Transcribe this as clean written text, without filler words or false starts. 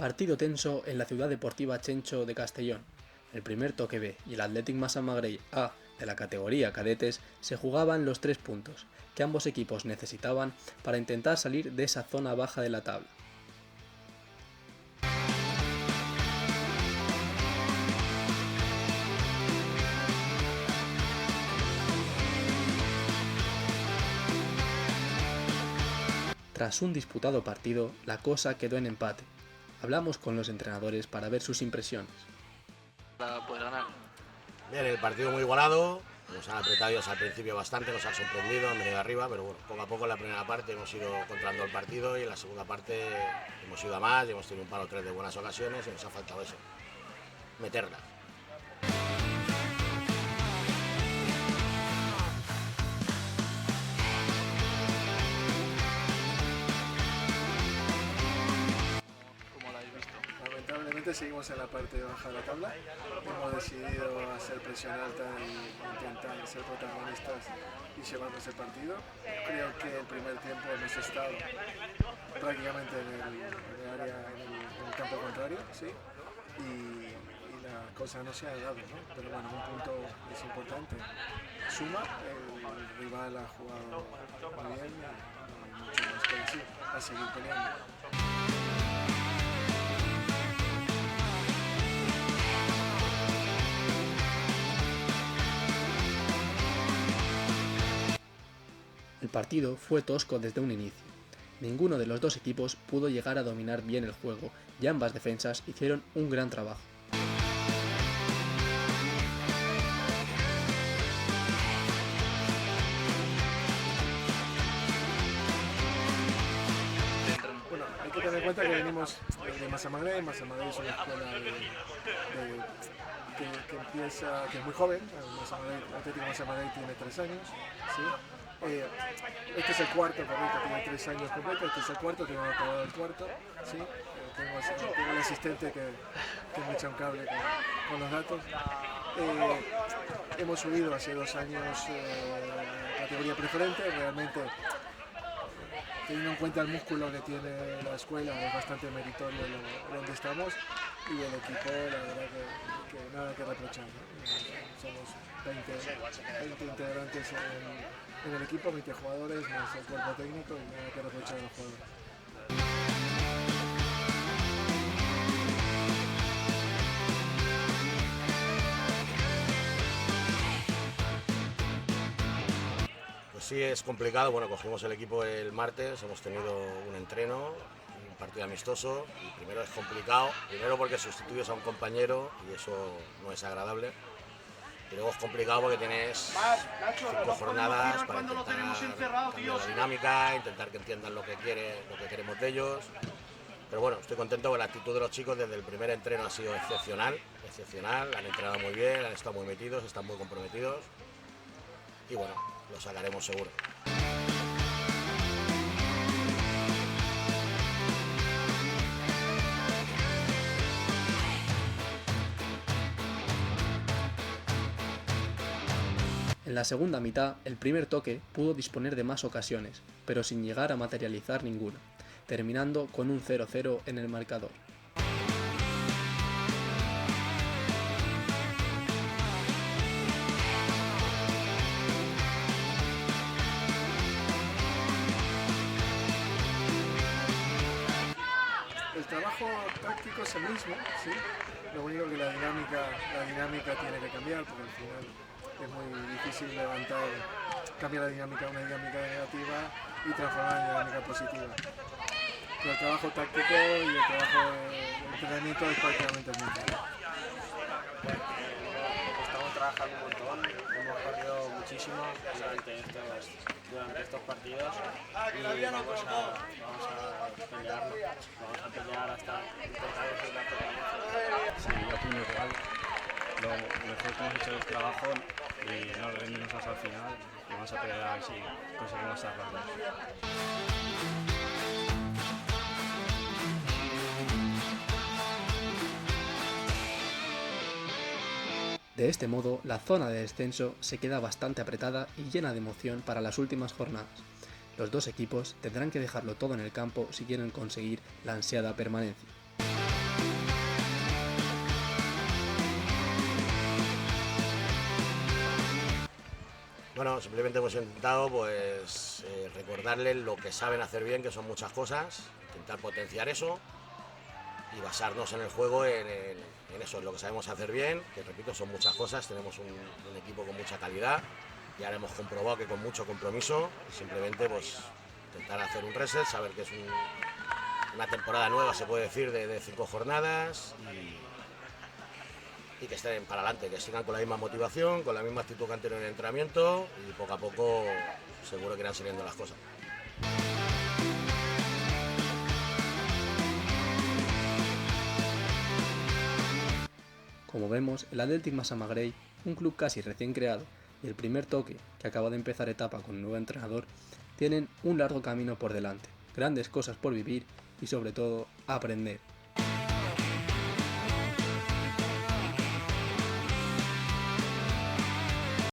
Partido tenso en la Ciudad Deportiva Chencho de Castellón. El primer toque B y el Athletic Massamagrell A de la categoría cadetes se jugaban los 3 puntos que ambos equipos necesitaban para intentar salir de esa zona baja de la tabla. Tras un disputado partido, la cosa quedó en empate. Hablamos con los entrenadores para ver sus impresiones. Para poder ganar. Bien, el partido muy igualado, nos han apretado ellos al principio bastante, nos han sorprendido, han venido arriba, pero bueno, poco a poco en la primera parte hemos ido controlando el partido y en la segunda parte hemos ido a más y hemos tenido un par o tres de buenas ocasiones y nos ha faltado eso, meterla. Seguimos en la parte baja de la tabla, hemos decidido hacer presión alta e intentar ser protagonistas y llevarnos el partido. Creo que el primer tiempo hemos estado prácticamente en el área, en el campo contrario, ¿sí? y la cosa no se ha dado, ¿no? Pero bueno, un punto es importante. Suma, el rival ha jugado muy bien, no hay mucho más que decir, a seguir peleando. El partido fue tosco desde un inicio. Ninguno de los dos equipos pudo llegar a dominar bien el juego y ambas defensas hicieron un gran trabajo. Bueno, hay que tener en cuenta que venimos de Massamagrell. Massamagrell es una escuela que empieza, que es muy joven. El Atlético Massamagrell tiene 3 años, ¿sí? Este es el cuarto, correcto, tiene 3 años completos, este es el cuarto, tengo acabado el cuarto, ¿sí? Tengo el asistente que me echa un cable con los datos. Hemos subido hace 2 años categoría preferente, realmente teniendo en cuenta el músculo que tiene la escuela, es bastante meritorio donde estamos y el equipo, la verdad que nada que reprochar, ¿no? Somos 20 integrantes en el equipo, 20 jugadores más el cuerpo técnico y nada que reprochar a los jugadores. Pues sí, es complicado. Bueno, cogimos el equipo el martes, hemos tenido un entreno, un partido amistoso y primero es complicado, primero porque sustituyes a un compañero y eso no es agradable. Y luego es complicado porque tienes 5 jornadas para intentar cambiar la dinámica, intentar que entiendan lo que queremos de ellos. Pero bueno, estoy contento con la actitud de los chicos desde el primer entreno ha sido excepcional, han entrenado muy bien, han estado muy metidos, están muy comprometidos y bueno, lo sacaremos seguro. En la segunda mitad, el primer toque pudo disponer de más ocasiones, pero sin llegar a materializar ninguna, terminando con un 0-0 en el marcador. El trabajo táctico es el mismo, ¿sí? Lo único que la dinámica tiene que cambiar, porque al final es muy difícil cambiar la dinámica a una dinámica negativa y transformarla en dinámica positiva. Pero el trabajo táctico y el trabajo de entrenamiento es prácticamente el mismo. Estamos trabajando un montón, hemos corrido muchísimo durante estos partidos y vamos a pelear hasta intentar decir la permanencia. Sí, yo opino igual. Lo mejor que hemos hecho es trabajo y no rendirnos hasta el final y vamos a pelear a ver si conseguimos salvarnos. De este modo, la zona de descenso se queda bastante apretada y llena de emoción para las últimas jornadas. Los dos equipos tendrán que dejarlo todo en el campo si quieren conseguir la ansiada permanencia. Bueno, simplemente hemos intentado pues recordarles lo que saben hacer bien, que son muchas cosas, intentar potenciar eso y basarnos en el juego en eso, en lo que sabemos hacer bien, que repito, son muchas cosas, tenemos un equipo con mucha calidad, ya hemos comprobado que con mucho compromiso, simplemente pues intentar hacer un reset, saber que es una temporada nueva, se puede decir, de 5 jornadas y que estén para adelante, que sigan con la misma motivación, con la misma actitud que han tenido en el entrenamiento y poco a poco seguro que irán saliendo las cosas. Como vemos, el Athletic Massamagrell, un club casi recién creado, y el primer toque, que acaba de empezar etapa con un nuevo entrenador, tienen un largo camino por delante, grandes cosas por vivir y sobre todo aprender.